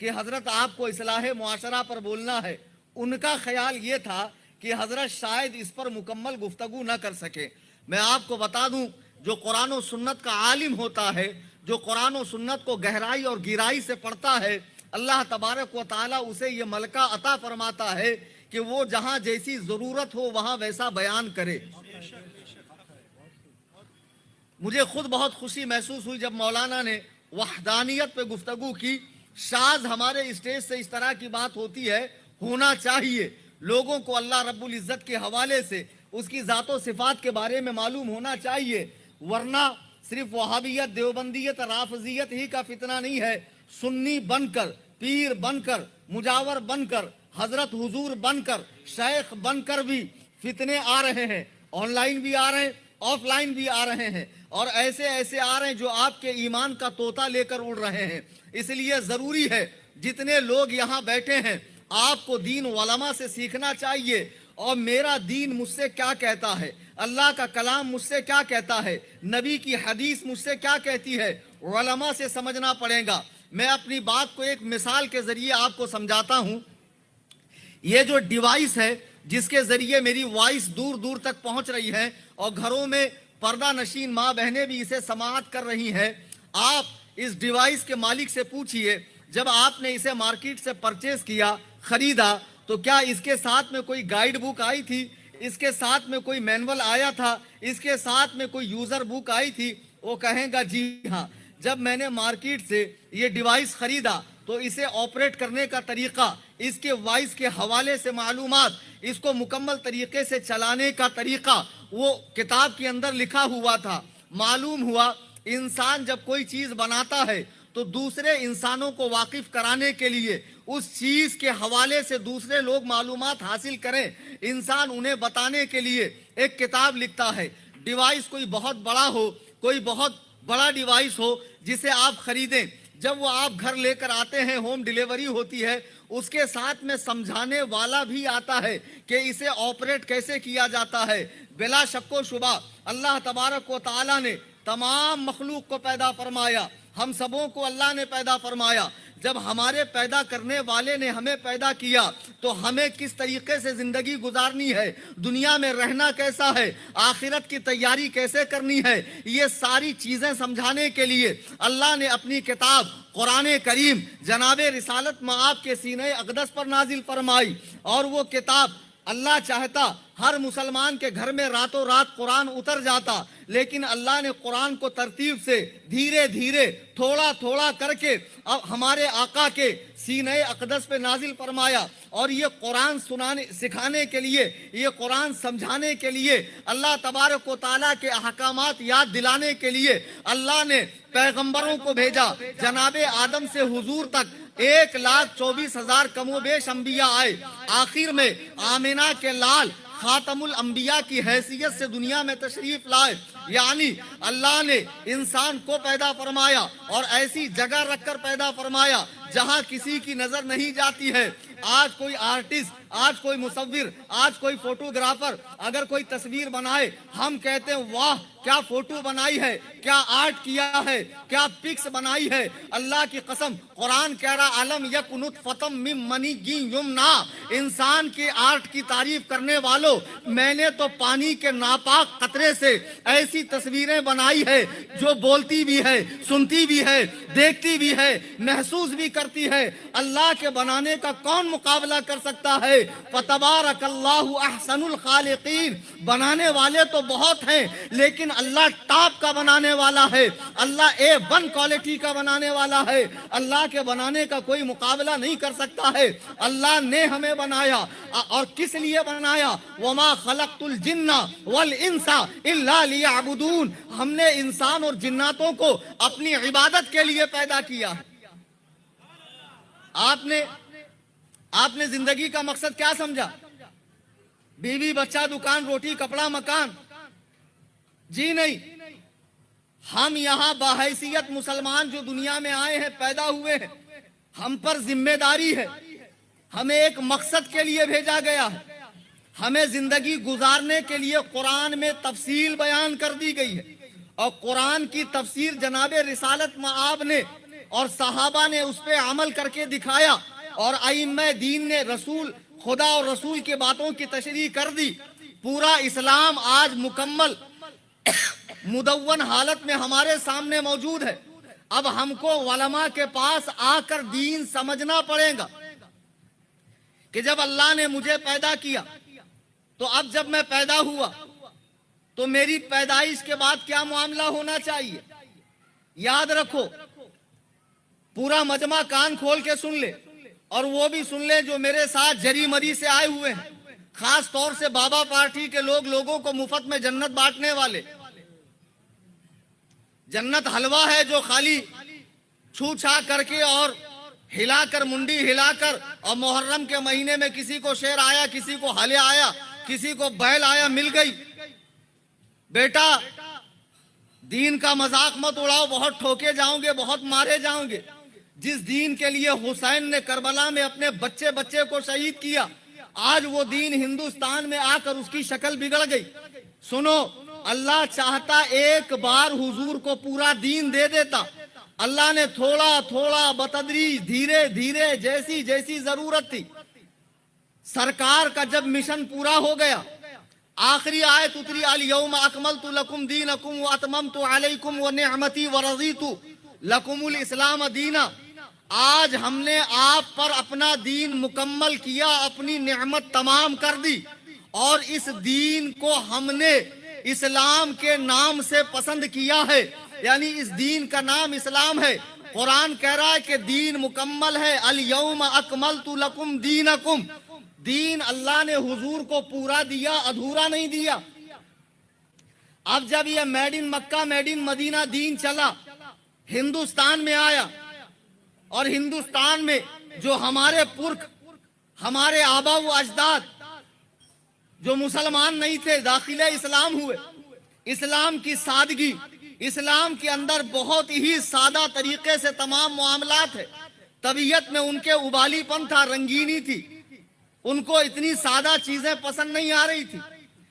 کہ حضرت آپ کو اصلاح معاشرہ پر بولنا ہے، ان کا خیال یہ تھا کہ حضرت شاید اس پر مکمل گفتگو نہ کر سکے۔ میں آپ کو بتا دوں، جو قرآن و سنت کا عالم ہوتا ہے، جو قرآن و سنت کو گہرائی اور گہرائی سے پڑھتا ہے، اللہ تبارک و تعالیٰ اسے یہ ملکہ عطا فرماتا ہے کہ وہ جہاں جیسی ضرورت ہو وہاں ویسا بیان کرے۔ مجھے خود بہت خوشی محسوس ہوئی جب مولانا نے وحدانیت پہ گفتگو کی۔ شاذ ہمارے اسٹیج سے اس طرح کی بات ہوتی ہے، ہونا چاہیے، لوگوں کو اللہ رب العزت کے حوالے سے اس کی ذات و صفات کے بارے میں معلوم ہونا چاہیے، ورنہ صرف وہابیت، دیوبندیت، رافضیت ہی کا فتنہ نہیں ہے، سنی بن کر، پیر بن کر، مجاور بن کر، حضرت حضور بن کر، شیخ بن کر بھی فتنے آ رہے ہیں، آن لائن بھی آ رہے ہیں، آف لائن بھی آ رہے ہیں، اور ایسے ایسے آ رہے ہیں جو آپ کے ایمان کا طوطا لے کر اڑ رہے ہیں۔ اس لیے ضروری ہے جتنے لوگ یہاں بیٹھے ہیں آپ کو دین علماء سے سیکھنا چاہیے، اور میرا دین مجھ سے کیا کہتا ہے، اللہ کا کلام مجھ سے کیا کہتا ہے، نبی کی حدیث مجھ سے کیا کہتی ہے، علماء سے سمجھنا پڑے گا۔ میں اپنی بات کو ایک مثال کے ذریعے آپ کو سمجھاتا ہوں۔ یہ جو ڈیوائس ہے جس کے ذریعے میری وائس دور دور تک پہنچ رہی ہے اور گھروں میں پردہ نشین ماں بہنیں بھی اسے سماعت کر رہی ہیں، آپ اس ڈیوائس کے مالک سے پوچھئے جب آپ نے اسے مارکیٹ سے پرچیز کیا، خریدا، تو کیا اس کے ساتھ میں کوئی گائیڈ بک آئی تھی، اس کے ساتھ میں کوئی مینول آیا تھا، اس کے ساتھ میں کوئی یوزر بک آئی تھی؟ وہ کہیں گا جی ہاں۔ جب میں نے مارکیٹ سے یہ ڈیوائس خریدا تو اسے آپریٹ کرنے کا طریقہ، اس کے وائس کے حوالے سے معلومات، اس کو مکمل طریقے سے چلانے کا طریقہ وہ کتاب کے اندر لکھا ہوا تھا۔ معلوم ہوا انسان جب کوئی چیز بناتا ہے تو دوسرے انسانوں کو واقف کرانے کے لیے اس چیز کے حوالے سے دوسرے لوگ معلومات حاصل کریں، انسان انہیں بتانے کے لیے ایک کتاب لکھتا ہے۔ ڈیوائس کوئی بہت بڑا ہو، کوئی بہت بڑا ڈیوائس ہو جسے آپ خریدیں، جب وہ آپ گھر لے کر آتے ہیں، ہوم ڈیلیوری ہوتی ہے، اس کے ساتھ میں سمجھانے والا بھی آتا ہے کہ اسے آپریٹ کیسے کیا جاتا ہے۔ بلا شک و شبہ اللہ تبارک و تعالیٰ نے تمام مخلوق کو پیدا فرمایا، ہم سبوں کو اللہ نے پیدا فرمایا۔ جب ہمارے پیدا کرنے والے نے ہمیں پیدا کیا تو ہمیں کس طریقے سے زندگی گزارنی ہے، دنیا میں رہنا کیسا ہے، آخرت کی تیاری کیسے کرنی ہے، یہ ساری چیزیں سمجھانے کے لیے اللہ نے اپنی کتاب قرآن کریم جناب رسالت مآب کے سینہ اقدس پر نازل فرمائی، اور وہ کتاب اللہ چاہتا ہر مسلمان کے گھر میں راتوں رات قرآن اتر جاتا، لیکن اللہ نے قرآن کو ترتیب سے دھیرے دھیرے تھوڑا تھوڑا کر کے اب ہمارے آقا کے سینہ اقدس پہ نازل فرمایا۔ اور یہ قرآن سکھانے کے لیے، یہ قرآن سمجھانے کے لیے، اللہ تبارک و تعالیٰ کے احکامات یاد دلانے کے لیے اللہ نے پیغمبروں کو بھیجا۔ جناب آدم سے حضور تک 1,24,000 کم و بیش انبیاء آئے، آخر میں آمنہ کے لال خاتم الانبیاء کی حیثیت سے دنیا میں تشریف لائے۔ یعنی اللہ نے انسان کو پیدا فرمایا اور ایسی جگہ رکھ کر پیدا فرمایا جہاں کسی کی نظر نہیں جاتی ہے۔ آج کوئی آرٹسٹ، آج کوئی مصور، آج کوئی فوٹوگرافر اگر کوئی تصویر بنائے، ہم کہتے ہیں واہ کیا فوٹو بنائی ہے، کیا آرٹ کیا ہے، کیا پکس بنائی ہے۔ اللہ کی قسم قرآن کہہ رہا علم یک نطفۃ من منی یمنا، انسان کی آرٹ کی تعریف کرنے والوں، میں نے تو پانی کے ناپاک قطرے سے ایسی تصویریں بنائی ہے جو بولتی بھی ہے، سنتی بھی ہے، دیکھتی بھی ہے، محسوس بھی کرتی ہے۔ اللہ کے بنانے کا کون مقابلہ کر سکتا ہے؟ فتبارک اللہ احسن الخالقین۔ بنانے والے تو بہت ہیں لیکن اللہ ٹاپ کا بنانے والا ہے، اللہ A1 کوالٹی کا بنانے والا ہے۔ اللہ کے بنانے کا کوئی مقابلہ نہیں کر سکتا ہے۔ اللہ نے ہمیں بنایا اور کس لیے بنایا؟ وما خلقت الجن والانس الا لیعبدون۔ ہم نے انسان اور جناتوں کو اپنی عبادت کے لیے پیدا کیا۔ آپ نے زندگی کا مقصد کیا سمجھا؟ بیوی بچہ، دکان، روٹی، کپڑا، مکان؟ جی نہیں، ہم یہاں بحیثیت مسلمان جو دنیا میں آئے ہیں، پیدا ہوئے ہیں، ہم پر ذمہ داری ہے، ہمیں ایک مقصد کے لیے بھیجا گیا ہے، ہمیں زندگی گزارنے کے لیے قرآن میں تفصیل بیان کر دی گئی ہے، اور قرآن کی تفسیر جناب رسالت مآب نے اور صحابہ نے اس پہ عمل کر کے دکھایا اور ائمہ دین نے رسول خدا اور رسول کی باتوں کی تشریح کر دی، پورا اسلام آج مکمل مدون حالت میں ہمارے سامنے موجود ہے۔ اب ہم کو علماء کے پاس آ کر دین سمجھنا پڑے گا کہ جب اللہ نے مجھے پیدا کیا تو اب جب میں پیدا ہوا تو میری پیدائش کے بعد کیا معاملہ ہونا چاہیے۔ یاد رکھو، پورا مجمع کان کھول کے سن لے، اور وہ بھی سن لے جو میرے ساتھ جری مری سے آئے ہوئے ہیں، خاص طور سے بابا پارٹی کے لوگوں کو مفت میں جنت بانٹنے والے۔ جنت حلوہ ہے جو خالی چھو چھا کر کے اور ہلا کر، منڈی ہلا کر، اور محرم کے مہینے میں کسی کو شیر آیا، کسی کو ہلے آیا، کسی کو بیل آیا، مل گئی۔ بیٹا دین کا مذاق مت اڑاؤ، بہت ٹھوکے جاؤں گے، بہت مارے جاؤں گے۔ جس دین کے لیے حسین نے کربلا میں اپنے بچے کو شہید کیا، آج وہ دین ہندوستان میں آ کر اس کی شکل بگڑ گئی۔ سنو، اللہ چاہتا ایک بار حضور کو پورا دین دے دیتا، اللہ نے تھوڑا تھوڑا بتدریج، دھیرے دھیرے، جیسی جیسی ضرورت تھی۔ سرکار کا جب مشن پورا ہو گیا، آخری آیت اتری، الیوم اکملت لکم دینکم واتممت علیکم ونعمتی ورضیت لکم الاسلام دینا۔ آج ہم نے آپ پر اپنا دین مکمل کیا، اپنی نعمت تمام کر دی، اور اس دین کو ہم نے اسلام کے نام سے پسند کیا ہے، یعنی اس دین کا نام اسلام ہے۔ قرآن کہہ رہا ہے کہ دین مکمل ہے، الیوم اکملت لکم دینکم۔ دین اللہ نے حضور کو پورا دیا، ادھورا نہیں دیا۔ اب جب یہ made in Mecca made in مدینہ دین چلا، ہندوستان میں آیا، اور ہندوستان میں جو ہمارے پرکھ، ہمارے آبا و اجداد جو مسلمان نہیں تھے، داخل اسلام ہوئے۔ اسلام کی سادگی، اسلام کے اندر بہت ہی سادہ طریقے سے تمام معاملات ہے۔ طبیعت میں ان کے ابالی پن تھا، رنگینی تھی، ان کو اتنی سادہ چیزیں پسند نہیں آ رہی تھی۔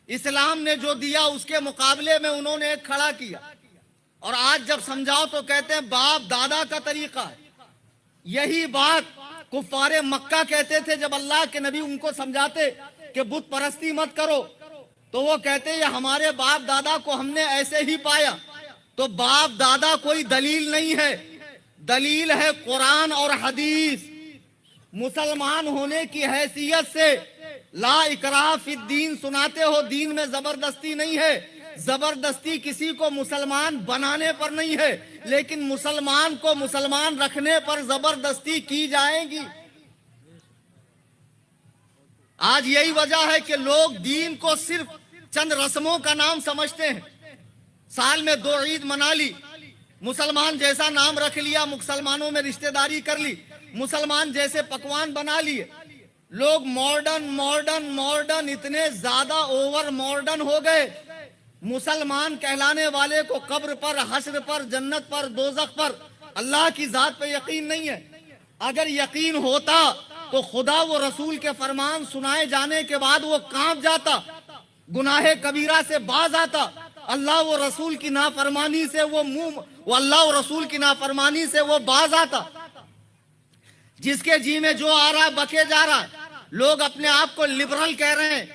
اسلام نے جو دیا اس کے مقابلے میں انہوں نے ایک کھڑا کیا، اور آج جب سمجھاؤ تو کہتے ہیں باپ دادا کا طریقہ ہے۔ یہی بات کفار مکہ کہتے تھے جب اللہ کے نبی ان کو سمجھاتے کہ بت پرستی مت کرو، تو وہ کہتے یہ ہمارے باپ دادا کو ہم نے ایسے ہی پایا۔ تو باپ دادا کوئی دلیل نہیں ہے، دلیل ہے قرآن اور حدیث۔ مسلمان ہونے کی حیثیت سے لا اکراہ فی الدین سناتے ہو، دین میں زبردستی نہیں ہے۔ زبردستی کسی کو مسلمان بنانے پر نہیں ہے، لیکن مسلمان کو مسلمان رکھنے پر زبردستی کی جائے گی۔ آج یہی وجہ ہے کہ لوگ دین کو صرف چند رسموں کا نام سمجھتے ہیں۔ سال میں 2 عید منا لی، مسلمان جیسا نام رکھ لیا، مسلمانوں میں رشتہ داری کر لی، مسلمان جیسے پکوان بنا لیے۔ لوگ ماڈرن اتنے زیادہ اوور ماڈرن ہو گئے، مسلمان کہلانے والے کو قبر پر، حشر پر، جنت پر، دوزخ پر، اللہ کی ذات پہ یقین نہیں ہے۔ اگر یقین ہوتا تو خدا و رسول کے فرمان سنائے جانے کے بعد وہ کانپ جاتا، گناہ کبیرہ سے باز آتا، اللہ و رسول کی نافرمانی سے وہ اللہ و رسول کی نافرمانی سے وہ باز آتا۔ جس کے جی میں جو آ رہا ہے بکے جا رہا ہے۔ لوگ اپنے آپ کو لبرل کہہ رہے ہیں،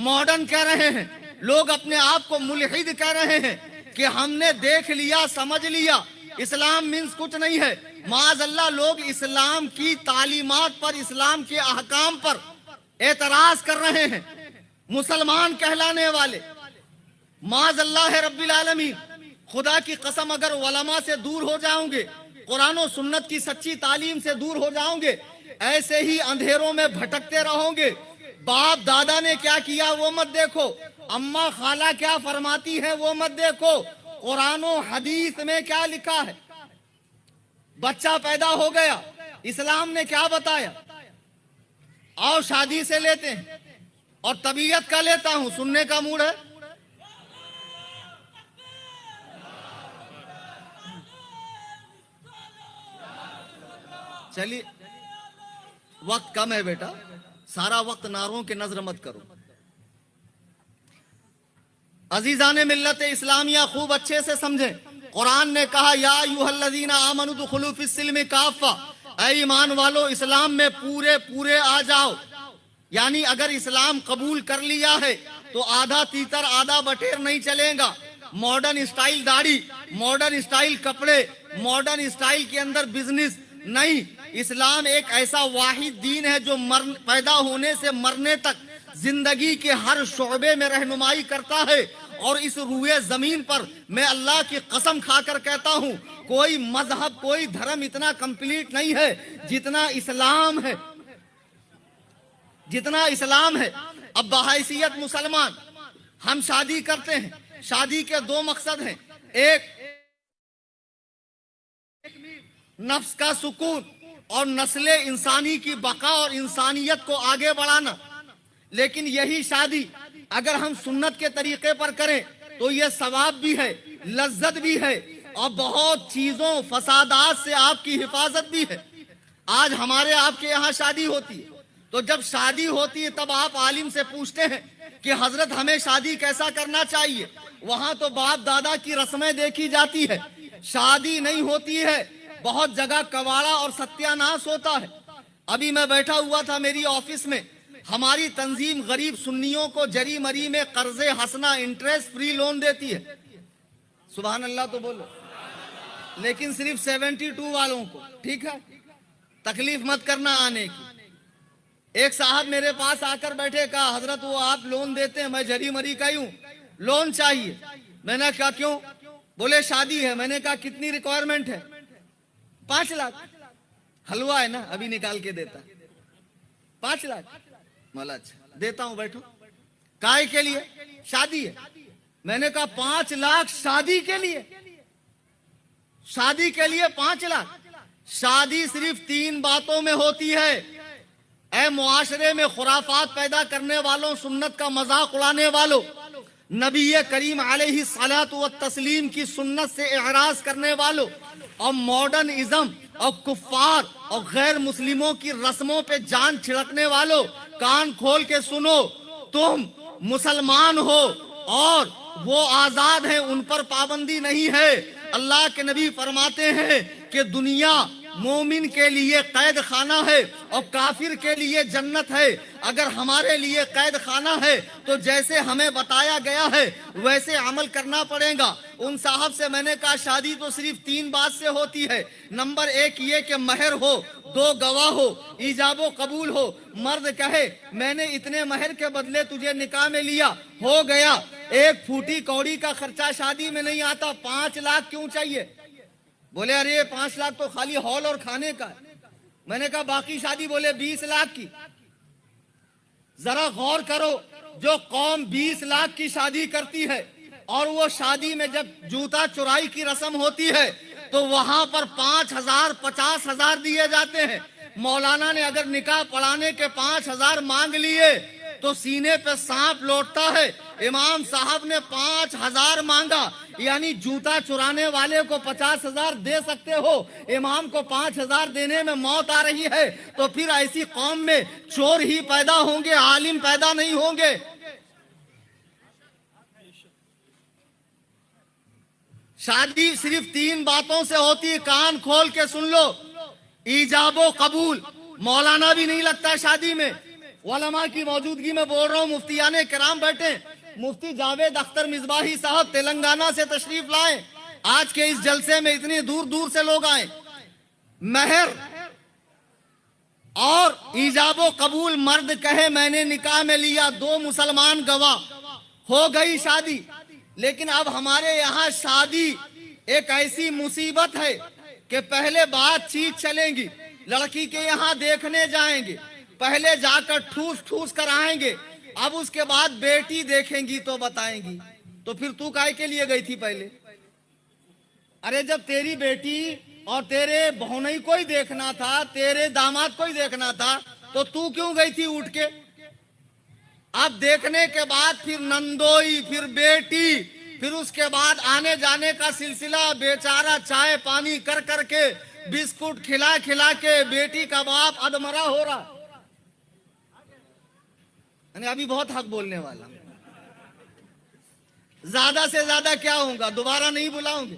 ماڈرن کہہ رہے ہیں، لوگ اپنے آپ کو ملحد کہہ رہے ہیں کہ ہم نے دیکھ لیا، سمجھ لیا، اسلام مینس کچھ نہیں ہے۔ معاذ اللہ، لوگ اسلام کی تعلیمات پر، اسلام کے احکام پر اعتراض کر رہے ہیں، مسلمان کہلانے والے۔ معاذ اللہ رب العالمین، خدا کی قسم اگر علماء سے دور ہو جاؤں گے، قرآن و سنت کی سچی تعلیم سے دور ہو جاؤں گے، ایسے ہی اندھیروں میں بھٹکتے رہو گے۔ باپ دادا نے کیا کیا وہ مت دیکھو، اماں خالہ کیا فرماتی ہے وہ مت دیکھو، قرآن و حدیث میں کیا لکھا ہے۔ بچہ پیدا ہو گیا، اسلام نے کیا بتایا؟ آؤ شادی سے لیتے ہیں، اور طبیعت کا لیتا ہوں، سننے کا موڈ ہے۔ چلیے، وقت کم ہے بیٹا، سارا وقت نعروں کے نظر مت کرو۔ عزیزان ملت اسلامیہ خوب اچھے سے سمجھیں، قرآن نے کہا یا ایھا الذین آمنوا ادخلوا فی السلم کافہ، اے ایمان والو اسلام میں پورے آ جاؤ. یعنی اگر اسلام قبول کر لیا ہے تو آدھا تیتر آدھا بٹیر نہیں چلے گا. ماڈرن اسٹائل داڑھی، ماڈرن اسٹائل کپڑے، ماڈرن اسٹائل کے اندر بزنس نہیں. اسلام ایک ایسا واحد دین ہے جو پیدا ہونے سے مرنے تک زندگی کے ہر شعبے میں رہنمائی کرتا ہے. اور اس روئے زمین پر میں اللہ کی قسم کھا کر کہتا ہوں کوئی مذہب کوئی دھرم اتنا کمپلیٹ نہیں ہے جتنا اسلام ہے، جتنا اسلام ہے. اب بحیثیت مسلمان ہم شادی کرتے ہیں. شادی کے دو مقصد ہیں، ایک نفس کا سکون اور نسل انسانی کی بقا اور انسانیت کو آگے بڑھانا. لیکن یہی شادی اگر ہم سنت کے طریقے پر کریں تو یہ ثواب بھی ہے، لذت بھی ہے، اور بہت چیزوں فسادات سے آپ کی حفاظت بھی ہے. آج ہمارے آپ کے یہاں شادی ہوتی ہے تو جب شادی ہوتی ہے تب آپ عالم سے پوچھتے ہیں کہ حضرت ہمیں شادی کیسا کرنا چاہیے. وہاں تو باپ دادا کی رسمیں دیکھی جاتی ہے، شادی نہیں ہوتی ہے. بہت جگہ کواڑا اور ستیہ ناش ہوتا ہے. ابھی میں بیٹھا ہوا تھا میری آفس میں، ہماری تنظیم غریب سنیوں کو جری مری میں قرض حسنہ انٹریسٹ فری لون دیتی ہے. سبحان اللہ تو بولو. لیکن صرف 72 والوں کو، ٹھیک ہے، تکلیف مت کرنا آنے کی. ایک صاحب میرے پاس آ کر بیٹھے، کہا حضرت وہ آپ لون دیتے ہیں، میں جری مری کا ہی ہوں، لون چاہیے. میں نے کہا کیوں؟ بولے شادی ہے. میں نے کہا کتنی ریکوائرمنٹ ہے؟ 5 لاکھ. حلوہ ہے نا، ابھی نکال کے دیتا. 5 لاکھ. مولا اچھا دیتا ہوں، بیٹھو. کائے کے لیے؟ شادی ہے. میں نے کہا 5 لاکھ شادی کے لیے؟ شادی کے لیے 5 لاکھ؟ شادی صرف 3 باتوں میں ہوتی ہے. اے معاشرے میں خرافات پیدا کرنے والوں، سنت کا مذاق اڑانے والوں، نبی کریم علیہ الصلوۃ والتسلیم کی سنت سے اعراض کرنے والوں، اور ماڈرن ازم اور کفار اور غیر مسلموں کی رسموں پہ جان چھڑکنے والوں، کان کھول کے سنو. تم مسلمان ہو اور وہ آزاد ہیں، ان پر پابندی نہیں ہے. اللہ کے نبی فرماتے ہیں کہ دنیا مومن کے لیے قید خانہ ہے اور کافر کے لیے جنت ہے. اگر ہمارے لیے قید خانہ ہے تو جیسے ہمیں بتایا گیا ہے ویسے عمل کرنا پڑے گا. ان صاحب سے میں نے کہا شادی تو صرف 3 بات سے ہوتی ہے. نمبر 1 یہ کہ مہر ہو، 2 گواہ ہو، ایجاب و قبول ہو. مرد کہے میں نے اتنے مہر کے بدلے تجھے نکاح میں لیا، ہو گیا. 1 پھوٹی کوڑی کا خرچہ شادی میں نہیں آتا. 5 لاکھ کیوں چاہیے؟ بولے ارے 5 لاکھ تو خالی ہال اور کھانے کا ہے. میں نے کہا باقی شادی؟ بولے 20 لاکھ کی. ذرا غور کرو، جو قوم 20 لاکھ کی شادی کرتی ہے اور وہ شادی میں جب جوتا چرائی کی رسم ہوتی ہے تو وہاں پر 5,000 50,000 دیے جاتے ہیں. مولانا نے اگر نکاح پڑھانے کے 5,000 مانگ لیے تو سینے پہ سانپ لوٹتا ہے. امام صاحب نے 5,000 مانگا، یعنی جوتا چرانے والے کو 50,000 دے سکتے ہو، امام کو 5,000 دینے میں موت آ رہی ہے. تو پھر ایسی قوم میں چور ہی پیدا ہوں گے، عالم پیدا نہیں ہوں گے. شادی صرف 3 باتوں سے ہوتی ہے، کان کھول کے سن لو. ایجاب و قبول. مولانا بھی نہیں لگتا شادی میں. علماء کی موجودگی میں بول رہا ہوں، مفتیان کرام بیٹھے. مفتی جاوید اختر مصباحی صاحب تلنگانہ سے تشریف لائے. آج کے اس جلسے میں اتنی دور دور سے لوگ آئے. مہر اور ایجاب و قبول. مرد کہے میں نے نکاح میں لیا، 2 مسلمان گواہ، ہو گئی شادی. لیکن اب ہمارے یہاں شادی ایک ایسی مصیبت ہے کہ پہلے بات چیت چلیں گی، لڑکی کے یہاں دیکھنے جائیں گے، پہلے جا کر ٹھوس ٹھوس کر آئیں گے، اب اس کے بعد بیٹی دیکھیں گی تو بتائیں گی. تو پھر تو کائے کے لیے گئی تھی پہلے؟ ارے جب تیری بیٹی اور تیرے بہنوئی کو ہی دیکھنا تھا، تیرے داماد کو ہی دیکھنا تھا، تو کیوں گئی تھی اٹھ کے؟ اب دیکھنے کے بعد پھر نندوئی، پھر بیٹی، پھر اس کے بعد آنے جانے کا سلسلہ. بیچارہ چائے پانی کر کر کے، بسکٹ کھلا کھلا کے بیٹی کا باپ ادمرا ہو رہا. ابھی بہت حق بولنے والا، زیادہ سے زیادہ کیا ہوں گا، دوبارہ نہیں بلاؤں گے.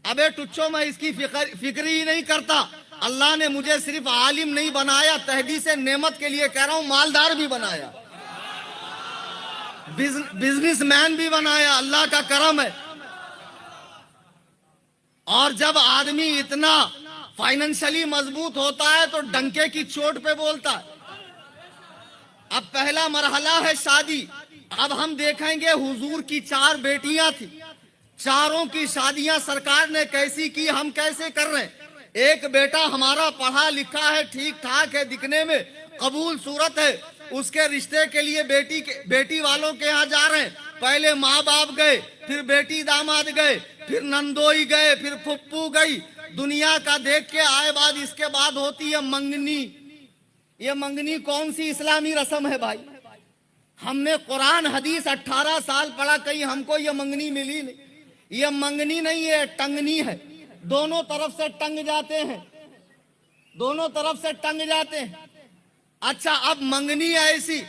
ابے ٹچو میں اس کی فکر ہی نہیں کرتا. اللہ نے مجھے صرف عالم نہیں بنایا, تحدیث نعمت کے لیے کہہ رہا ہوں, مالدار بھی بنایا, بزنس مین بھی بنایا. اللہ کا کرم ہے. اور جب آدمی اتنا فائنینشلی مضبوط ہوتا ہے تو ڈنکے کی چوٹ پہ بولتا ہے. اب پہلا مرحلہ ہے شادی. اب ہم دیکھیں گے حضور کی 4 بیٹیاں تھیں, چاروں کی شادیاں سرکار نے کیسی کی, ہم کیسے کر رہے ہیں. ایک بیٹا ہمارا پڑھا لکھا ہے, ٹھیک ٹھاک ہے, دکھنے میں قبول صورت ہے, اس کے رشتے کے لیے بیٹی والوں کے ہاں جا رہے ہیں. پہلے ماں باپ گئے, پھر بیٹی داماد گئے, پھر نندوئی گئے, پھر پھپھو گئی. دنیا کا دیکھ کے آئے بعد اس کے بعد ہوتی ہے منگنی. یہ منگنی کون سی اسلامی رسم ہے بھائی؟ ہم نے قرآن حدیث 18 سال پڑھا, کہیں ہم کو یہ منگنی ملی نہیں. یہ منگنی نہیں ہے, ٹنگنی ہے. دونوں طرف سے ٹنگ جاتے ہیں, دونوں طرف سے ٹنگ جاتے ہیں. اچھا اب منگنی ایسی,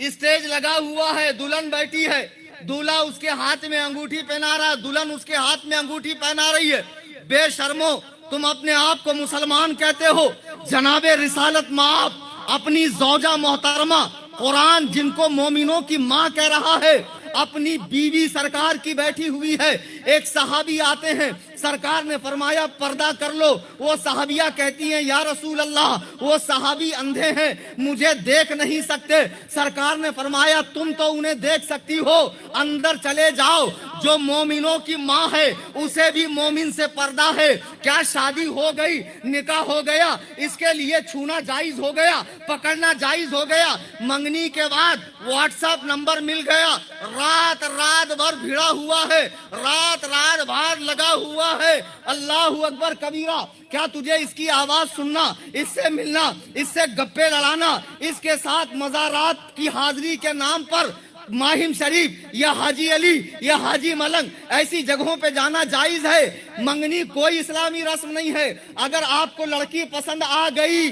اسٹیج لگا ہوا ہے, دلہن بیٹھی ہے, دولہا اس کے ہاتھ میں انگوٹھی پہنا رہا ہے, دلہن اس کے ہاتھ میں انگوٹھی پہنا رہی ہے. بے شرمو, تم اپنے آپ کو مسلمان کہتے ہو, جناب رسالت مآب اپنی زوجہ محترمہ, قرآن جن کو مومنوں کی ماں کہہ رہا ہے, اپنی بیوی سرکار کی بیٹھی ہوئی ہے. ایک صحابی آتے ہیں, سرکار نے فرمایا پردہ کر لو. وہ صحابیہ کہتی ہیں یا رسول اللہ وہ صحابی اندھے ہیں, مجھے دیکھ نہیں سکتے. سرکار نے فرمایا تم تو انہیں دیکھ سکتی ہو, اندر چلے جاؤ. جو مومنوں کی ماں ہے اسے بھی مومن سے پردہ ہے. کیا شادی ہو گئی, نکاح ہو گیا, اس کے لیے چھونا جائز ہو گیا, پکڑنا جائز ہو گیا. منگنی کے بعد واٹس ایپ نمبر مل گیا, رات بھر بھیڑا ہوا ہے, رات بھر لگا ہوا ہے. اللہ اکبر کبیرہ. کیا تجھے اس کی آواز سننا, اس سے ملنا, اس سے گپے لڑانا, اس کے ساتھ مزارات کی حاضری کے نام پر ماہم شریف یا حاجی علی یا حاجی ملنگ ایسی جگہوں پہ جانا جائز ہے؟ منگنی کوئی اسلامی رسم نہیں ہے. اگر آپ کو لڑکی پسند آ گئی,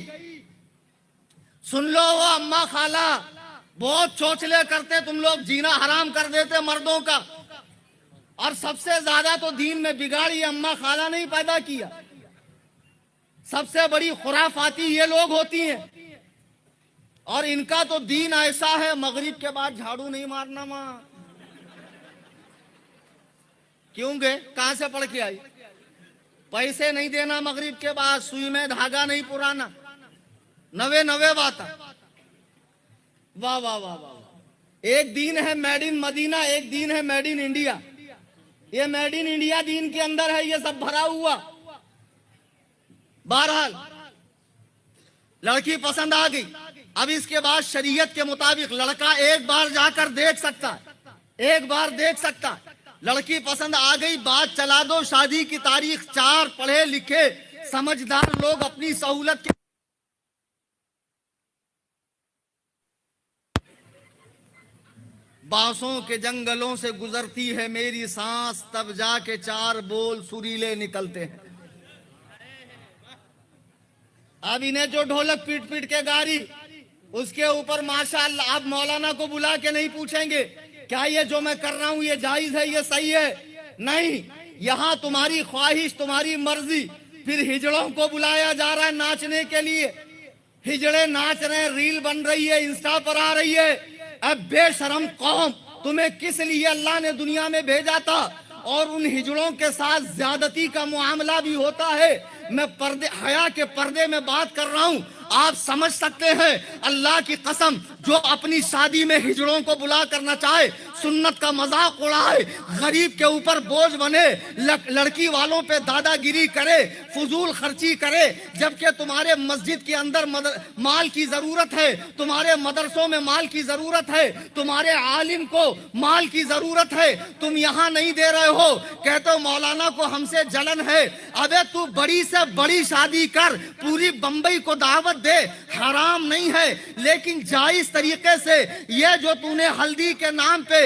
سن لو, وہ اماں خالہ بہت چوچلے کرتے تم لوگ, جینا حرام کر دیتے مردوں کا. اور سب سے زیادہ تو دین میں بگاڑی اماں خالہ نہیں پیدا کیا, سب سے بڑی خرافاتی یہ لوگ ہوتی ہیں. اور ان کا تو دین ایسا ہے, مغرب کے بعد جھاڑو نہیں مارنا ماں. کیوں گے, کہاں سے پڑھ کے آئی؟ پیسے نہیں دینا مغرب کے بعد, سوئی میں دھاگا نہیں پرانا, نوے بات. واہ واہ واہ واہ. ایک دین ہے میڈ ان مدینہ, ایک دین ہے میڈ ان انڈیا. یہ میڈ ان انڈیا دین کے اندر ہے, یہ سب بھرا ہوا. بہرحال لڑکی پسند آ گئی. اب اس کے بعد شریعت کے مطابق لڑکا ایک بار جا کر دیکھ سکتا ہے, ایک بار دیکھ سکتا ہے. لڑکی پسند آ گئی, بات چلا دو, شادی کی تاریخ. 4 پڑھے لکھے سمجھدار لوگ اپنی سہولت کے بانسوں کے جنگلوں سے گزرتی ہے میری سانس, تب جا کے 4 بول سریلے نکلتے ہیں. اب انہیں جو ڈھولک پیٹ پیٹ کے گاری, اس کے اوپر ماشاءاللہ آپ مولانا کو بلا کے نہیں پوچھیں گے کیا یہ جو میں کر رہا ہوں یہ جائز ہے, یہ صحیح ہے. نہیں, یہاں تمہاری خواہش, تمہاری مرضی. پھر ہجڑوں کو بلایا جا رہا ہے ناچنے کے لیے, ہجڑے ناچ رہے ہیں, ریل بن رہی ہے, انسٹا پر آ رہی ہے. اب بے شرم قوم, تمہیں کس لیے اللہ نے دنیا میں بھیجا تھا؟ اور ان ہجڑوں کے ساتھ زیادتی کا معاملہ بھی ہوتا ہے. میں حیا کے پردے میں بات کر رہا ہوں, آپ سمجھ سکتے ہیں. اللہ کی قسم, جو اپنی شادی میں ہجڑوں کو بلا کرنا چاہے, سنت کا مذاق اڑائے, غریب کے اوپر بوجھ بنے, لڑکی والوں پہ دادا گیری کرے, فضول خرچی کرے, جبکہ تمہارے مسجد کے اندر مال کی ضرورت ہے, تمہارے مدرسوں میں مال کی ضرورت ہے, تمہارے عالم کو مال کی ضرورت ہے, تم یہاں نہیں دے رہے ہو. کہتے ہو مولانا کو ہم سے جلن ہے. ابے تو بڑی سے بڑی شادی کر, پوری بمبئی کو دعوت دے, حرام نہیں ہے, لیکن جائز طریقے سے. یہ جو تو نے ہلدی کے نام پہ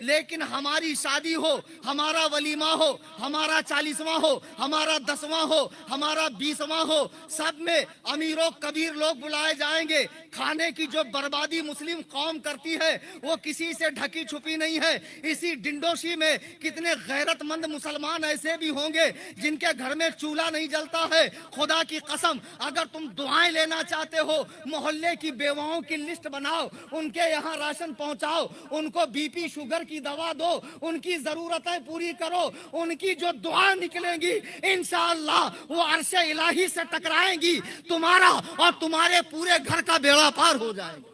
لیکن ہماری شادی ہو، ہمارا ولیمہ ہو، ہمارا 40واں ہو، ہمارا 10واں ہو، ہمارا 20واں ہو، سب میں امیر و کبیر لوگ بلائے جائیں گے۔ کھانے کی جو بربادی مسلم قوم کرتی ہے وہ کسی سے ڈھکی چھپی نہیں ہے۔ اسی ڈنڈوشی میں کتنے غیرت مند مسلمان ایسے بھی ہوں گے جن کے گھر میں چولہا نہیں جلتا ہے۔ خدا کی قسم، اگر تم دعائیں لینا چاہتے ہو، محلے کی بیواؤں کی لسٹ بناؤ، ان کے یہاں راشن پہنچاؤ، ان کو بی پی شوگر کی دوا دو، ان کی ضرورتیں پوری کرو، ان کی جو دعا نکلیں گی انشاءاللہ وہ عرش الہی سے ٹکرائیں گی، تمہارا اور تمہارے پورے گھر کا بیڑا پار ہو جائے گا۔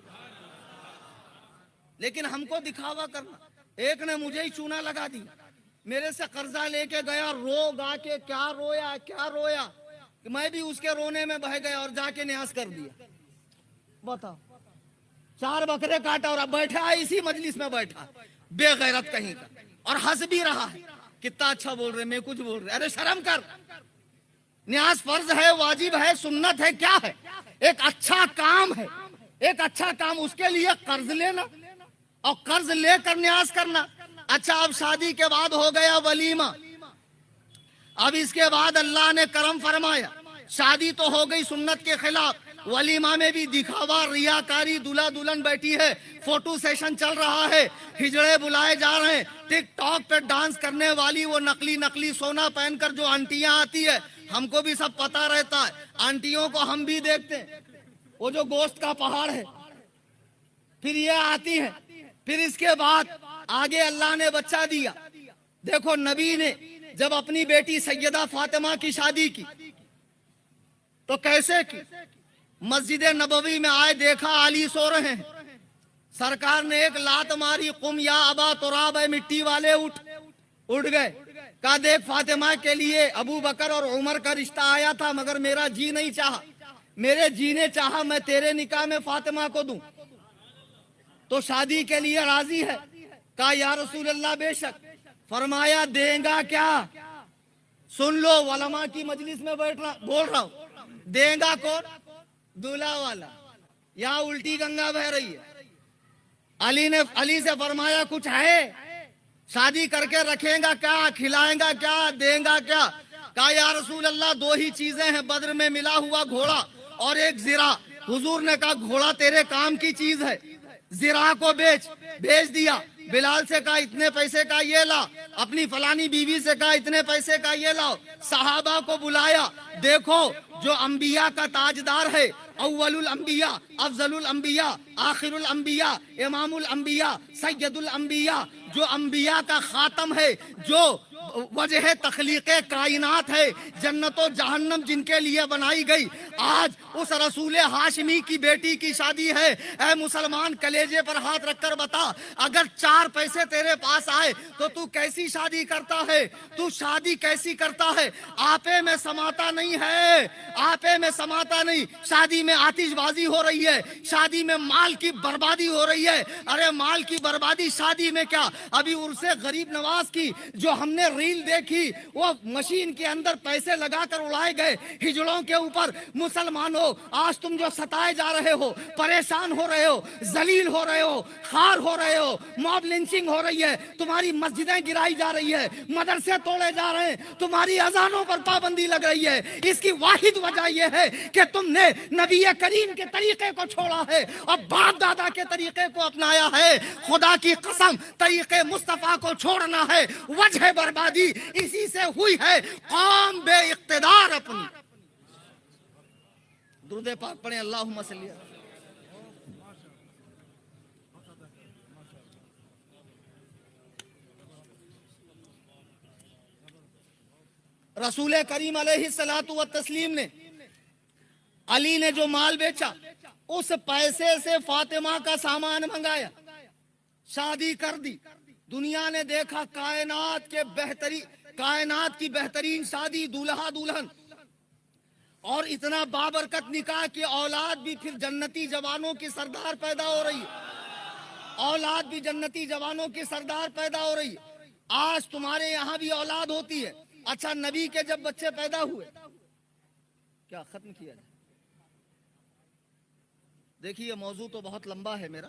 لیکن ہم کو دکھاوا کرنا، ایک نے مجھے ہی چونا لگا دی، میرے سے قرضہ لے کے گیا، رو گا کے کیا رویا میں بھی اس کے رونے میں بہہ گیا اور جا کے نیاز کر دیا۔ بتاؤ، 4 بکرے کاٹا اور اب بیٹھا ہے اسی مجلس میں بیٹھا، بے غیرت کہیں کا، اور ہنس بھی رہا ہے، کتنا اچھا بول رہے، میں کچھ بول رہے، ارے شرم کر، نیاز فرض ہے، واجب ہے، سنت ہے، کیا ہے؟ ایک اچھا کام ہے، ایک اچھا کام، اس کے لیے قرض لینا اور قرض لے کر نیاز کرنا۔ اچھا، اب شادی کے بعد ہو گیا ولیمہ، اب اس کے بعد اللہ نے کرم فرمایا، شادی تو ہو گئی سنت کے خلاف، ولیمہ میں بھی دکھاوا، ریاکاری، دلہا دلہن بیٹھی ہے، فوٹو سیشن چل رہا ہے، ہجڑے بلائے جا رہے ہیں، ٹک ٹاک پہ ڈانس کرنے والی وہ نقلی سونا پہن کر جو آنٹیاں آتی ہے، ہم کو بھی سب پتا رہتا ہے، آنٹیوں کو ہم بھی دیکھتے ہیں، وہ جو گوشت کا پہاڑ ہے، پھر یہ آتی ہے، پھر اس کے بعد آگے اللہ نے بچہ دیا۔ دیکھو نبی نے جب اپنی بیٹی سیدہ فاطمہ کی شادی کی تو کیسے کی؟ مسجد نبوی میں آئے، دیکھا علی سو رہے ہیں، سرکار نے ایک لات ماری، قم یا ابا تراب، اے مٹی والے اٹھ گئے، کہا دیکھ فاطمہ کے لیے ابو بکر اور عمر کا رشتہ آیا تھا مگر میرا جی نہیں چاہا، میرے جی نے چاہا میں تیرے نکاح میں فاطمہ کو دوں، تو شادی کے لیے راضی ہے؟ کہا یا رسول اللہ بے شک۔ فرمایا دیں گا کیا؟ سن لو، علماء کی مجلس میں بول رہا ہوں، دیں گا کون؟ دولہا والا۔ یہاں الٹی گنگا بہ رہی ہے۔ علی سے فرمایا کچھ ہے؟ شادی کر کے رکھیں گا کیا؟ کھلائیں گا کیا؟ دیں گا کیا؟ کہا یا رسول اللہ 2 ہی چیزیں ہیں، بدر میں ملا ہوا گھوڑا اور ایک زرہ۔ حضور نے کہا گھوڑا تیرے کام کی چیز ہے، زرہ کو بیچ دیا۔ بلال سے کہا اتنے پیسے کا یہ لا، اپنی فلانی بیوی سے کہا اتنے پیسے کا یہ لاؤ، صحابہ کو بلایا۔ دیکھو جو انبیاء کا تاجدار ہے، اول الانبیاء، افضل الانبیاء، آخر الانبیاء، امام الانبیاء، سید الانبیاء، جو انبیاء کا خاتم ہے، جو وجہ تخلیق کائنات ہے، جنت و جہنم جن کے لیے بنائی گئی، آج اس رسول ہاشمی کی بیٹی کی شادی ہے۔ اے مسلمان، کلیجے پر ہاتھ رکھ کر بتا، اگر 4 پیسے تیرے پاس آئے تو تو کیسی شادی کرتا ہے؟ تو شادی کیسی کرتا ہے؟ آپے میں سماتا نہیں ہے، آپے میں سماتا نہیں، شادی میں آتش بازی ہو رہی ہے، شادی میں مال کی بربادی ہو رہی ہے۔ ارے مال کی بربادی شادی میں کیا، ابھی عرس غریب نواز کی جو ہم نے ریل دیکھی، وہ مشین کے اندر پیسے لگا کر اڑائے گئے ہجڑوں کے اوپر۔ مسلمانوں، آج تم جو ستائے جا رہے ہو، پریشان ہو رہے ہو، ذلیل ہو رہے ہو، خار ہو رہے ہو، موب لنچنگ ہو رہی ہے، تمہاری مسجدیں گرائی جا رہی ہے، مدرسے توڑے جا رہے ہیں، تمہاری اذانوں پر پابندی لگ رہی ہے، اس کی واحد وجہ یہ ہے کہ تم نے نبی کریم کے طریقے کو چھوڑا ہے اور باپ دادا کے طریقے کو اپنایا ہے۔ خدا کی قسم، طریقے مصطفیٰ کو چھوڑنا ہے، وجہ بربادی اسی سے ہوئی ہے۔ قوم بے اقتدار اپنی، درود پاک پڑھیں، اللہم صلی اللہ۔ رسول کریم علیہ الصلوۃ والتسلیم نے علی نے جو مال بیچا، اس پیسے سے فاطمہ کا سامان منگایا، شادی کر دی۔ دنیا نے دیکھا کائنات کی بہترین شادی، دولہا دلہن، اور اتنا بابرکت نکاح کی اولاد بھی پھر جنتی جوانوں کی سردار پیدا ہو رہی ہے، اولاد بھی جنتی جوانوں کی سردار پیدا ہو رہی ہے۔ آج تمہارے یہاں بھی اولاد ہوتی ہے۔ اچھا، نبی کے جب بچے پیدا ہوئے، کیا ختم کیا جائے؟ دیکھیے موضوع تو بہت لمبا ہے میرا،